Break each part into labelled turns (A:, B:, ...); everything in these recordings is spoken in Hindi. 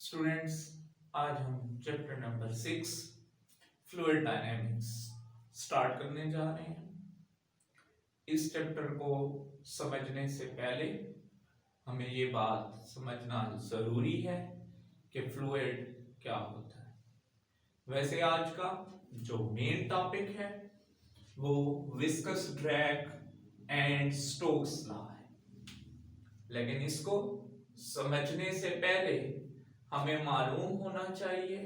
A: स्टूडेंट्स, आज हम chapter number 6 fluid dynamics start करने जा रहे हैं। इस चैप्टर को समझने से पहले हमें ये बात समझना जरूरी है कि फ्लूइड क्या होता है। वैसे आज का जो मेन टॉपिक है वो viscous drag and Stokes law है, लेकिन इसको समझने से पहले हमें मालूम होना चाहिए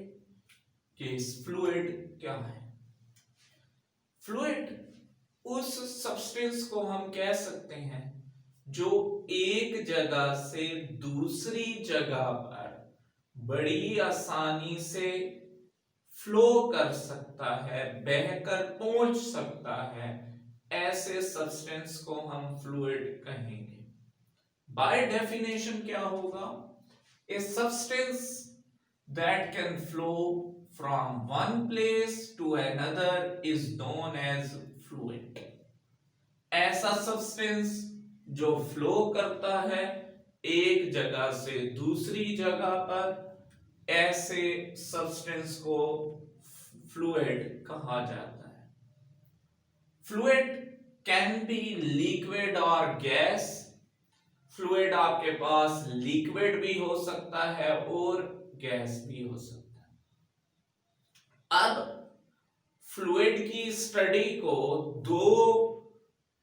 A: कि फ्लूइड क्या है। फ्लूइड उस सब्सटेंस को हम कह सकते हैं जो एक जगह से दूसरी जगह पर बड़ी आसानी से फ्लो कर सकता है, बहकर पहुंच सकता है। ऐसे सब्सटेंस को हम फ्लूइड कहेंगे। बाय डेफिनेशन क्या होगा? A substance that can flow from one place to another is known as fluid. ऐसा सब्सटेंस जो फ्लो करता है एक जगह से दूसरी जगह पर, ऐसे सब्सटेंस को फ्लूइड कहा जाता है। फ्लूइड कैन बी लिक्विड और गैस। फ्लूइड आपके पास लिक्विड भी हो सकता है और गैस भी हो सकता है। अब फ्लूइड की स्टडी को दो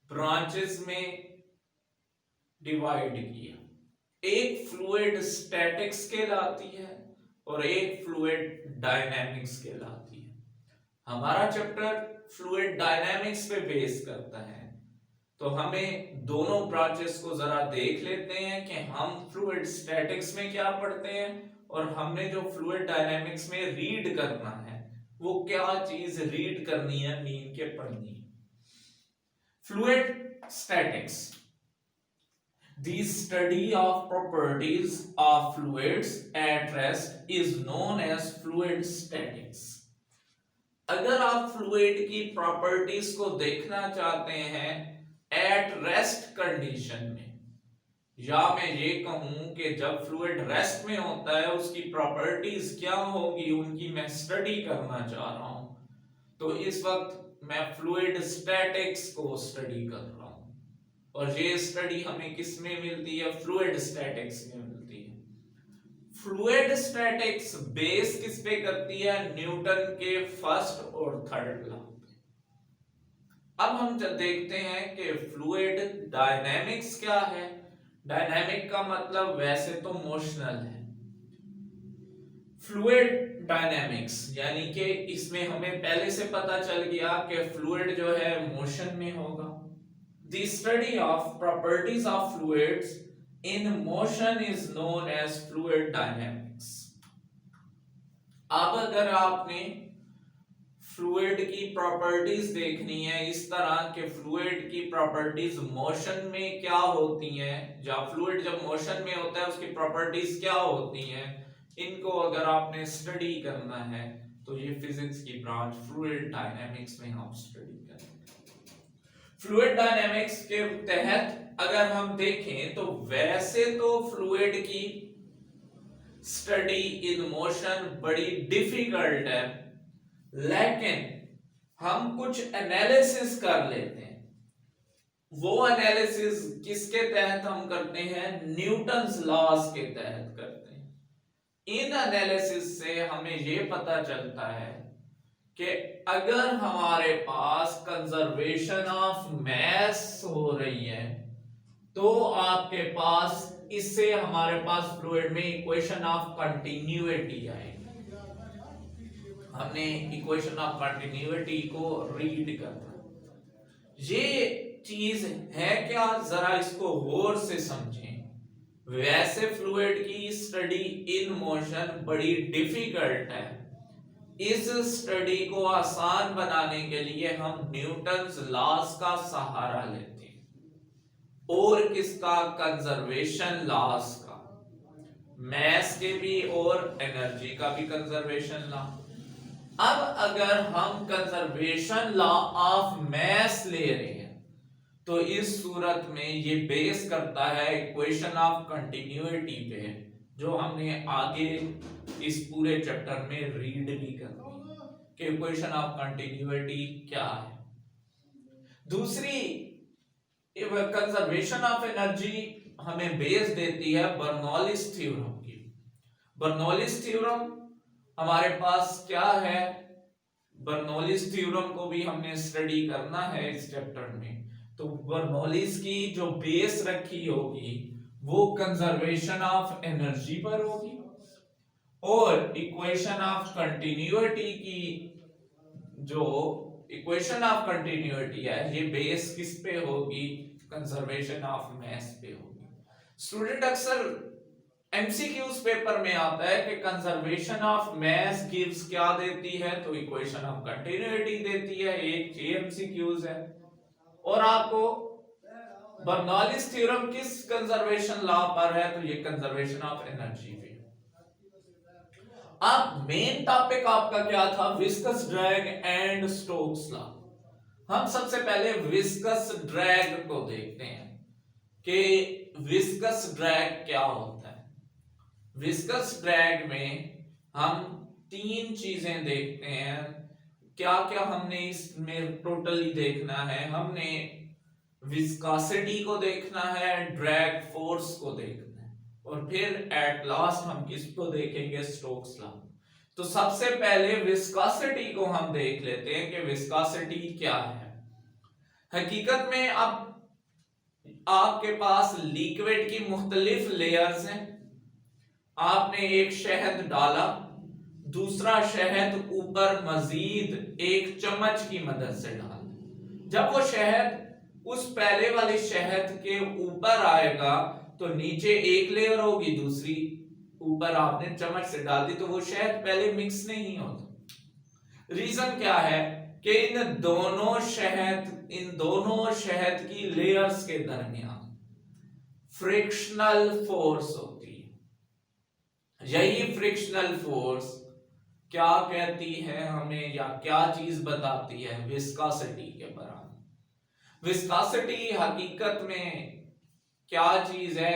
A: ब्रांचेस में डिवाइड किया। एक फ्लूइड स्टैटिक्स कहलाती है और एक फ्लूइड डायनामिक्स कहलाती है। हमारा चैप्टर फ्लूइड डायनामिक्स पे बेस करता है, तो हमें दोनों ब्रांचेस को जरा देख लेते हैं कि हम फ्लूइड स्टैटिक्स में क्या पढ़ते हैं और हमने जो फ्लूइड डायनामिक्स में रीड करना है वो क्या चीज रीड करनी है, मीन के पढ़नी है। Fluid statics, the study of properties of fluids at rest is known as fluid statics. अगर आप फ्लूइड की प्रॉपर्टीज को देखना चाहते हैं एट रेस्ट कंडीशन में, या मैं ये कहूं कि जब फ्लूइड रेस्ट में होता है उसकी प्रॉपर्टीज क्या होगी, उनकी मैं स्टडी करना चाह रहा हूं, तो इस वक्त मैं फ्लूइड स्टैटिक्स को स्टडी कर रहा हूं। और ये स्टडी हमें किस में मिलती है? फ्लूइड स्टैटिक्स में मिलती है। फ्लूइड स्टैटिक्स बेस किस पे करती है? न्यूटन के फर्स्ट और थर्ड लॉ। अब हम देखते हैं कि फ्लूइड डायनेमिक्स क्या है। डायनेमिक का मतलब वैसे तो मोशनल है। फ्लूइड डायनेमिक्स यानी कि इसमें हमें पहले से पता चल गया कि फ्लूइड जो है मोशन में होगा। The study of properties of fluids in motion is known as fluid dynamics. अब अगर आपने फ्लूइड की प्रॉपर्टीज देखनी है, इस तरह के फ्लूइड की प्रॉपर्टीज मोशन में क्या होती हैं, या फ्लूइड जब मोशन में होता है उसकी प्रॉपर्टीज क्या होती हैं, इनको अगर आपने स्टडी करना है तो ये फिजिक्स की ब्रांच फ्लूइड डायनेमिक्स में हम स्टडी करेंगे। फ्लूइड डायनेमिक्स के तहत अगर हम देखें तो वैसे तो फ्लूइड की स्टडी इन मोशन बड़ी डिफिकल्ट है, लेकिन हम कुछ एनालिसिस कर लेते हैं। वो एनालिसिस किसके तहत हम करते हैं? न्यूटन्स लॉज के तहत करते हैं। इन एनालिसिस से हमें यह पता चलता है कि अगर हमारे पास कंजर्वेशन ऑफ मैस हो रही है तो आपके पास इससे हमारे पास फ्लूइड में इक्वेशन ऑफ कंटिन्यूटी आएगी। हमने इक्वेशन ऑफ कंटिन्यूटी को रीड करना। ये चीज है क्या, जरा इसको गौर से समझें। वैसे फ्लूइड की स्टडी इन मोशन बड़ी डिफिकल्ट है। इस स्टडी को आसान बनाने के लिए हम न्यूटन्स लॉज का सहारा लेते हैं। और किसका? कंजर्वेशन लॉज का, मैस के भी और एनर्जी का भी कंजर्वेशन लॉ। अब अगर हम कंजर्वेशन लॉ ऑफ मैस ले रहे हैं तो इस सूरत में ये बेस करता है इक्वेशन ऑफ कंटिन्यूटी पे, जो हमने आगे इस पूरे चैप्टर में रीड भी करनी है कि इक्वेशन ऑफ कंटिन्यूटी क्या है। दूसरी कंजर्वेशन ऑफ एनर्जी हमें बेस देती है बर्नौलिस थ्योरम की। बर्नौलिस थ्योरम हमारे पास क्या है, बर्नौलिस थ्योरम को भी हमने स्टडी करना है इस चैप्टर में। तो बर्नौलिस की जो बेस रखी होगी वो कंजर्वेशन ऑफ एनर्जी पर होगी, और इक्वेशन ऑफ कंटिन्यूटी की जो इक्वेशन ऑफ कंटिन्यूटी है ये बेस किस पे होगी, कंजर्वेशन ऑफ मास पे होगी। स्टूडेंट अक्सर एमसीक्यूज पेपर में आता है कि कंजर्वेशन ऑफ मास गिव्स क्या देती है, तो इक्वेशन ऑफ कंटिन्यूटी देती है, एक एमसीक्यूज है। और आपको बर्नौलिस थ्योरम किस कंजर्वेशन लॉ पर है, तो ये कंजर्वेशन ऑफ एनर्जी पे। अब मेन टॉपिक आपका क्या था, viscous drag and Stokes law. हम सबसे पहले विस्कस ड्रैग को देखते हैं कि विस्कस ड्रैग क्या होता है। विस्कस ड्रैग में हम तीन चीजें देखते हैं। क्या क्या हमने इसमें टोटली देखना है, हमने विस्कोसिटी को देखना है, ड्रैग फोर्स को देखना है, और फिर एट लास्ट हम किसको देखेंगे, स्टोक्स लॉ। तो सबसे पहले विस्कोसिटी को हम देख लेते हैं कि विस्कोसिटी क्या है। हकीकत में अब आपके पास लिक्विड की मुख्तलिफ लेयर्स हैं। आपने एक शहद डाला, दूसरा शहद ऊपर मजीद एक चम्मच की मदद से डाल। जब वो शहद उस पहले वाले शहद के ऊपर आएगा तो नीचे एक लेयर होगी, दूसरी ऊपर आपने चम्मच से डाल दी, तो वो शहद पहले मिक्स नहीं होता। रीजन क्या है कि इन दोनों शहद की लेयर्स के दरमियान फ्रिक्शनल फोर्स होती है। यही फ्रिक्शनल फोर्स क्या कहती है हमें, या क्या चीज बताती है, विस्कोसिटी के बराबर। विस्कोसिटी हकीकत में क्या चीज है,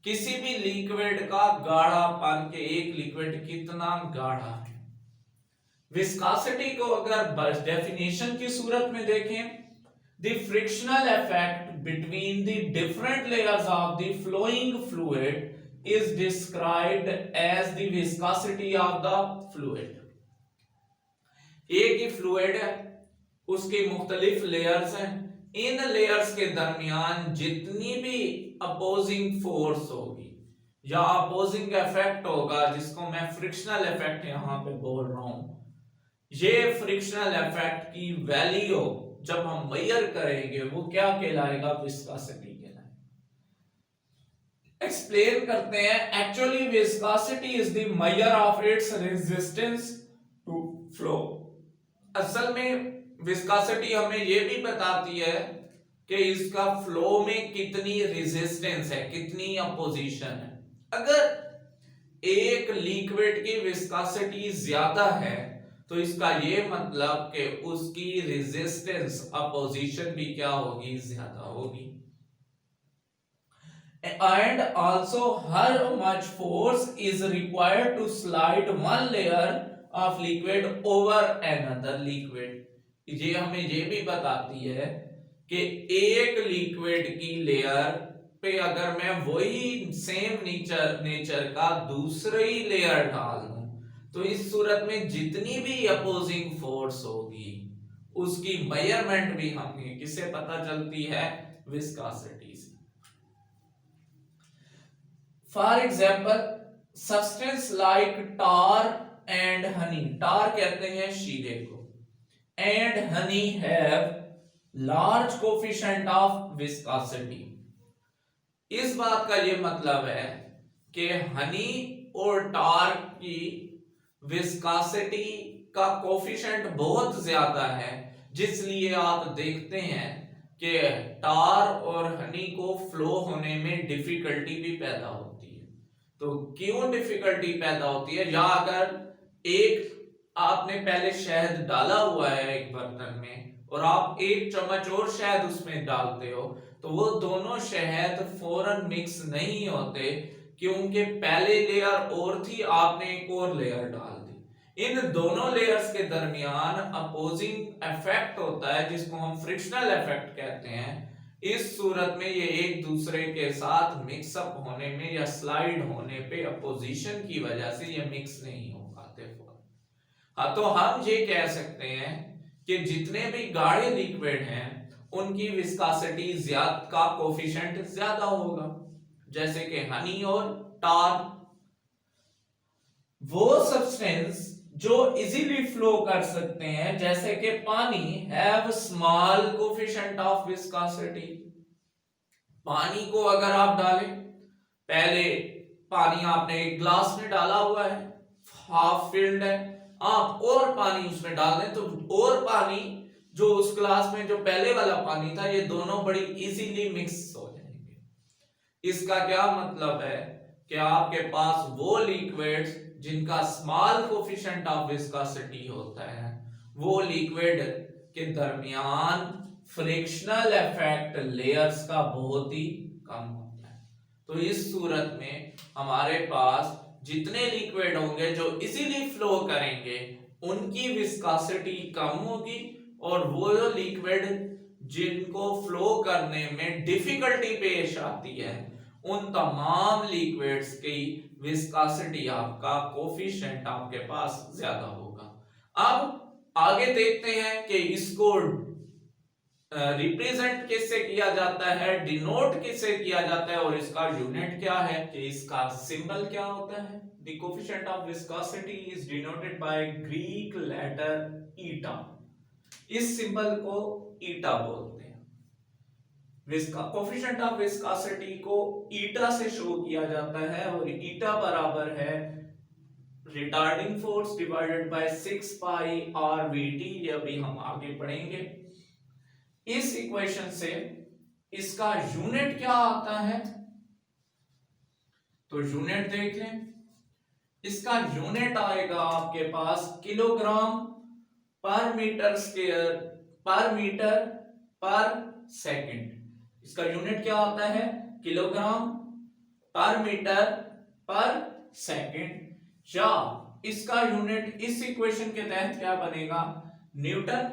A: किसी भी लिक्विड का गाढ़ापन के एक लिक्विड कितना गाढ़ा है। विस्कोसिटी को अगर डेफिनेशन की सूरत में देखें, the frictional effect between the different layers of the flowing fluid is described as the viscosity of the fluid. एक ही फ्लूइड है, उसके मुख्तलिफ लेयर्स हैं, इन लेयर्स के दरमियान जितनी भी अपोजिंग फोर्स होगी या अपोजिंग इफेक्ट होगा, जिसको मैं फ्रिक्शनल इफेक्ट यहां पे बोल रहा हूं, ये फ्रिक्शनल इफेक्ट की वैल्यू जब हम मेजर करेंगे वो क्या कहलाएगा, विस्कोसिटी कहलाएगा। एक्सप्लेन करते हैं। Actually viscosity is the measure of its resistance to flow. असल में विस्कोसिटी हमें यह भी बताती है कि इसका फ्लो में कितनी रेजिस्टेंस है, कितनी अपोजिशन है। अगर एक लिक्विड की विस्कोसिटी ज्यादा है तो इसका ये मतलब कि उसकी रेजिस्टेंस अपोजिशन भी क्या होगी, ज्यादा होगी। And also how much force is required to slide one layer of liquid over another liquid. ये हमें ये भी बताती है कि एक लिक्विड की लेयर पे अगर मैं वही सेम नेचर का दूसरी लेयर डाल दूं तो इस सूरत में जितनी भी अपोजिंग फोर्स होगी उसकी मेजरमेंट भी हमें किससे पता चलती है, विस्कोसिटी से। For example substance like tar and honey, tar कहते हैं शीरे को, and honey have large coefficient of viscosity। इस बात का ये मतलब है कि हनी और टार की विस्कोसिटी का कोफिशिएंट बहुत ज्यादा है, जिसलिए आप देखते हैं कि टार और हनी को फ्लो होने में डिफिकल्टी भी पैदा होती है। तो क्यों डिफिकल्टी पैदा होती है, या अगर एक आपने पहले शहद डाला हुआ है एक बर्तन में और आप एक चम्मच और शहद उसमें डालते हो तो वो दोनों शहद फौरन मिक्स नहीं होते, क्योंकि पहले लेयर और थी, आपने एक और लेयर डाल दी। इन दोनों लेयर्स के दरमियान अपोजिंग इफेक्ट होता है जिसको हम फ्रिक्शनल इफेक्ट कहते हैं। इस सूरत में ये एक दूसरे के साथ मिक्सअप होने में या स्लाइड होने पे अपोजिशन की वजह से ये मिक्स नहीं हो पाते। हाँ, तो हम ये कह सकते हैं कि जितने भी गाढ़े लिक्विड हैं उनकी विस्कोसिटी का कोफिशिएंट ज्यादा होगा, जैसे कि हनी और टार। वो सब्सटेंस जो इजीली फ्लो कर सकते हैं जैसे कि पानी have small coefficient of viscosity. पानी को अगर आप डालें, पहले पानी आपने एक ग्लास में डाला हुआ है, हाफ फिल्ड है, आप और पानी उसमें डाल दें तो और पानी जो उस ग्लास में जो पहले वाला पानी था, ये दोनों बड़ी इजीली मिक्स हो जाएंगे। इसका क्या मतलब है कि आपके पास वो लिक्विड्स जिनका स्मॉल कोफिशिएंट ऑफ विस्कोसिटी होता है, वो लिक्विड के दरमियान फ्रिक्शनल इफेक्ट लेयर्स का बहुत ही कम होता है। तो इस सूरत में हमारे पास जितने लिक्विड होंगे जो इजीली फ्लो करेंगे उनकी विस्कोसिटी कम होगी, और वो लिक्विड जिनको फ्लो करने में डिफिकल्टी पेश आती है उन तमाम लिक्विड्स की विस्कोसिटी आपका कोफिशिएंट आपके पास ज्यादा होगा। अब आगे देखते हैं कि इसको रिप्रेजेंट किससे किया जाता है, डिनोट किससे किया जाता है, और इसका यूनिट क्या है, कि इसका सिंबल क्या होता है। The coefficient of viscosity is denoted by Greek letter eta. इस सिंबल को ईटा बोलते हैं। कोफिशिएंट ऑफ विस्कोसिटी को ईटा से शो किया जाता है, और ईटा बराबर है retarding force divided by 6 pi RVT। ये अभी हम आगे पढ़ेंगे। इस इक्वेशन से इसका यूनिट क्या आता है, तो यूनिट देख लें। इसका यूनिट आएगा आपके पास किलोग्राम पर मीटर स्क्वायर पर मीटर पर सेकंड। इसका यूनिट क्या आता है, किलोग्राम पर मीटर पर सेकंड, या इसका यूनिट इस इक्वेशन के तहत क्या बनेगा, न्यूटन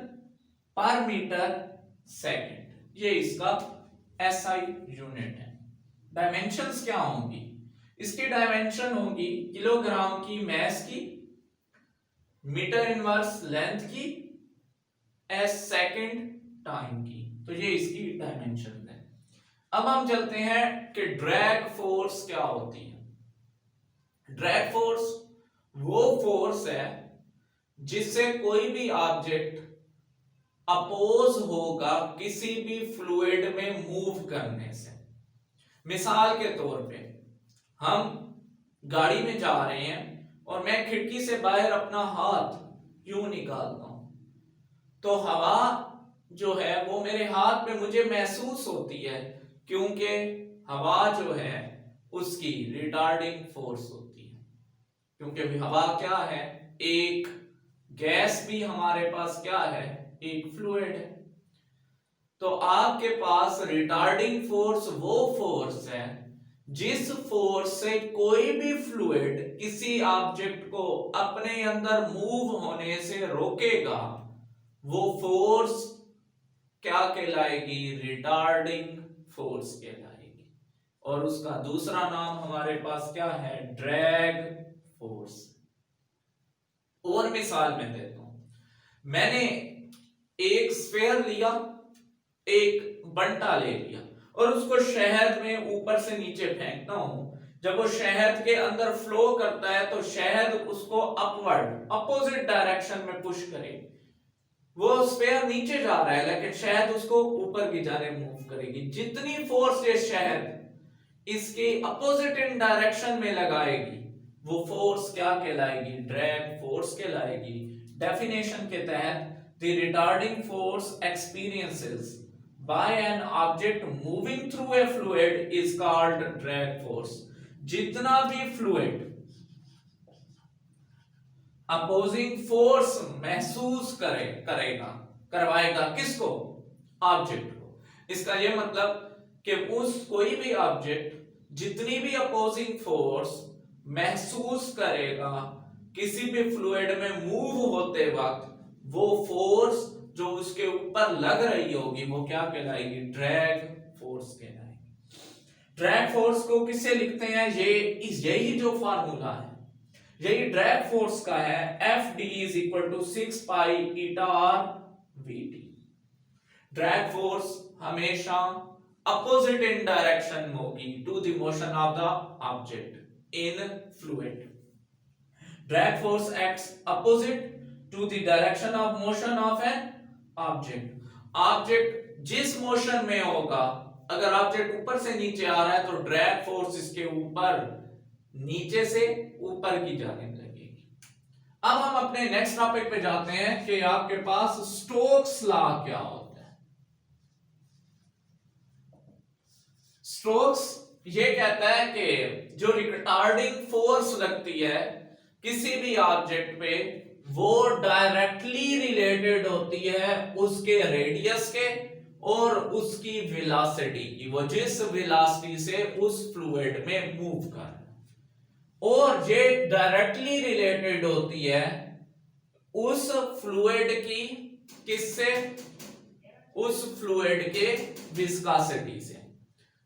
A: पर मीटर सेकंड। ये इसका SI यूनिट है। डायमेंशंस क्या होंगी, इसकी डायमेंशन होगी किलोग्राम की मैस की, मीटर इनवर्स लेंथ की, एस सेकंड टाइम की। तो ये इसकी डायमेंशन है। अब हम चलते हैं कि ड्रैग फोर्स क्या होती है। ड्रैग फोर्स वो फोर्स है जिससे कोई भी ऑब्जेक्ट अपोज होगा किसी भी फ्लूइड में मूव करने से। मिसाल के तौर पे हम गाड़ी में जा रहे हैं और मैं खिड़की से बाहर अपना हाथ यूं निकालता हूं, तो हवा जो है वो मेरे हाथ में मुझे महसूस होती है, क्योंकि हवा जो है उसकी रिटार्डिंग फोर्स होती है। क्योंकि हवा क्या है, एक गैस भी हमारे पास क्या है, एक फ्लूइड है। तो आपके पास रिटार्डिंग फोर्स वो फोर्स है जिस फोर्स से कोई भी फ्लूइड किसी ऑब्जेक्ट को अपने अंदर मूव होने से रोकेगा, वो फोर्स क्या कहलाएगी, रिटार्डिंग फोर्स कहलाएगी। और उसका दूसरा नाम हमारे पास क्या है, ड्रैग फोर्स। और मिसाल में देता हूं, मैंने एक स्फीयर लिया, एक बंटा ले लिया और उसको शहद में ऊपर से नीचे फेंकता हूं। जब वो शहद के अंदर फ्लो करता है तो शहद उसको अपवर्ड अपोजिट डायरेक्शन में पुश करे। वो स्फीयर नीचे जा रहा है लेकिन शहद उसको ऊपर की जाने मूव करेगी। जितनी फोर्स ये शहद इसके अपोजिट इन डायरेक्शन में लगाएगी वो फोर्स क्या कहलाएगी, ड्रैग फोर्स कहलाएगी। डेफिनेशन के तहत the retarding force experiences by an object moving through a fluid is called drag force। जितना भी फ्लूइड अपोजिंग फोर्स महसूस करवाएगा किसको, ऑब्जेक्ट को। इसका यह मतलब कि उस कोई भी ऑब्जेक्ट जितनी भी अपोजिंग फोर्स महसूस करेगा किसी भी फ्लूइड में मूव होते वक्त, वो फोर्स जो उसके ऊपर लग रही होगी वो क्या कहलाएगी? ड्रैग फोर्स कहलाएगी। ड्रैग फोर्स को किससे लिखते हैं? यही जो फार्मूला है, यही ड्रैग फोर्स का है, F D is equal to 6 pi eta are we T. Drag force हमेशा अपोजिट इन डायरेक्शन में होगी to the motion of the object in fluid. Drag force acts opposite to the direction of motion of an object. Object जिस मोशन में होगा, अगर ऑब्जेक्ट ऊपर से नीचे आ रहा है तो ड्रैग फोर्स इसके ऊपर नीचे से ऊपर की जाने लगेगी। अब हम अपने नेक्स्ट टॉपिक पे जाते हैं कि आपके पास स्टोक्स लॉ क्या होता है। स्टोक्स ये कहता है कि जो रिटार्डिंग फोर्स लगती है किसी भी ऑब्जेक्ट पे, वो डायरेक्टली रिलेटेड होती है उसके रेडियस के और उसकी वेलोसिटी की, वो जिस वेलोसिटी से उस फ्लूइड में मूव कर रहा है। और ये डायरेक्टली रिलेटेड होती है उस फ्लूइड की, किससे? उस फ्लूइड के विस्कोसिटी से।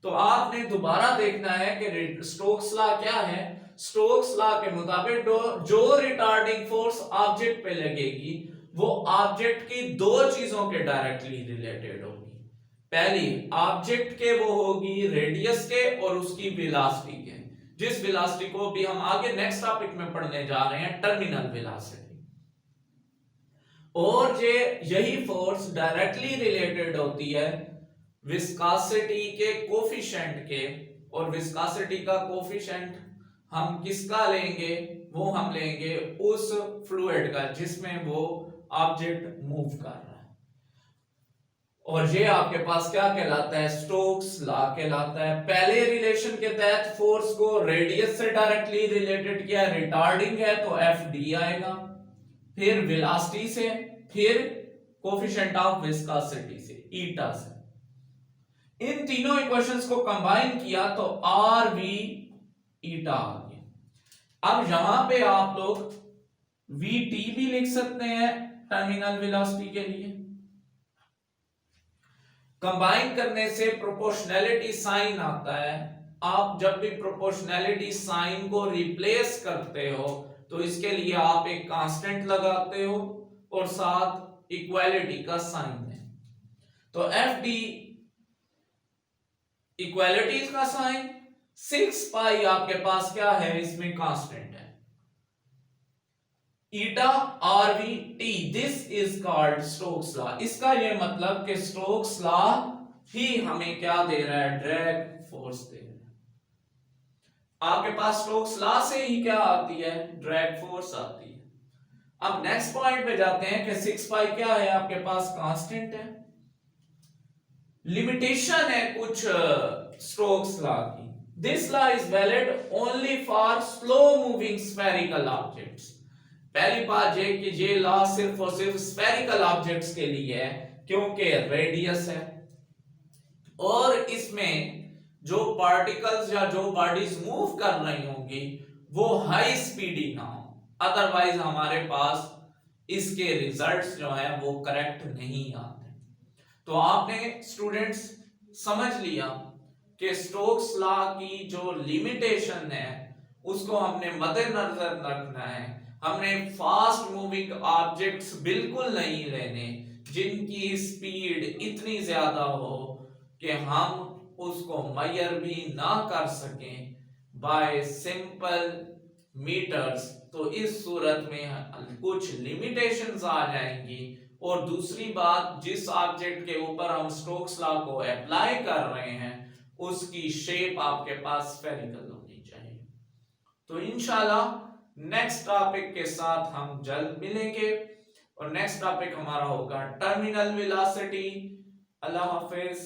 A: तो आपने दोबारा देखना है कि स्टोक्स लॉ क्या है। स्टोक्स लॉ के मुताबिक जो रिटार्डिंग फोर्स ऑब्जेक्ट पे लगेगी वो ऑब्जेक्ट की दो चीजों के डायरेक्टली रिलेटेड होगी। पहली ऑब्जेक्ट के वो होगी रेडियस के और उसकी वेलोसिटी के, जिस वेलोसिटी को भी हम आगे नेक्स्ट टॉपिक में पढ़ने जा रहे हैं, टर्मिनल वेलोसिटी। और यही फोर्स डायरेक्टली रिलेटेड होती है विस्कोसिटी के कोफिशिएंट के, और विस्कोसिटी का कोफिशिएंट हम किसका लेंगे? वो हम लेंगे उस फ्लूइड का जिसमें वो ऑब्जेक्ट मूव कर रहा है। और ये आपके पास क्या कहलाता है? स्टोक्स लॉ कहलाता है। पहले रिलेशन के तहत फोर्स को रेडियस से डायरेक्टली रिलेटेड किया, रिटार्डिंग है तो एफ डी आएगा, फिर वेलोसिटी से, फिर कोफिशिएंट ऑफ विस्कोसिटी से, ईटा से। इन तीनों इक्वेशंस को कंबाइन किया तो आर वी ईटा आ गया। अब यहां पे आप लोग वी टी भी लिख सकते हैं टर्मिनल वेलोसिटी के लिए। कंबाइन करने से प्रोपोर्शनैलिटी साइन आता है। आप जब भी प्रोपोर्शनैलिटी साइन को रिप्लेस करते हो तो इसके लिए आप एक कांस्टेंट लगाते हो और साथ इक्वालिटी का साइन है। तो एफ डी इक्वालिटी का साइन, 6 पाई आपके पास क्या है? इसमें कांस्टेंट है, eta are we t. This is called Stokes law. इसका ये मतलब कि स्टोक्स लॉ ही हमें क्या दे रहा है? ड्रैग फोर्स दे रहा है। आपके पास स्टोक्स लॉ से ही क्या आती है? ड्रैग फोर्स आती है। अब नेक्स्ट पॉइंट पे जाते हैं कि 6 पाई क्या है? आपके पास कांस्टेंट है। लिमिटेशन है कुछ स्टोक्स लॉ की। This law is valid only for slow moving spherical objects. पहली बात ये कि ये लॉ सिर्फ और सिर्फ स्फेरिकल ऑब्जेक्ट्स के लिए है क्योंकि रेडियस है, और इसमें जो पार्टिकल्स या जो बॉडीज मूव कर रही होंगी वो हाई स्पीडी ना हो, अदरवाइज हमारे पास इसके रिजल्ट्स जो है वो करेक्ट नहीं आते। तो आपने स्टूडेंट्स समझ लिया कि स्टोक्स लॉ की जो लिमिटेशन है उसको हमने मद्देनजर रखना है। हमने फास्ट मूविंग ऑब्जेक्ट्स बिल्कुल नहीं लेने जिनकी स्पीड इतनी ज्यादा हो कि हम उसको मेजर भी ना कर सकें बाय सिंपल मीटर्स। तो इस सूरत में कुछ लिमिटेशंस आ जाएंगी। और दूसरी बात, जिस ऑब्जेक्ट के ऊपर हम स्टोक्स लॉ को अप्लाई कर रहे हैं उसकी शेप आपके पास स्फेरिकल होनी चाहिए। तो इंशाल्लाह नेक्स्ट टॉपिक के साथ हम जल्द मिलेंगे, और नेक्स्ट टॉपिक हमारा होगा टर्मिनल वेलोसिटी। अल्लाह हाफिज।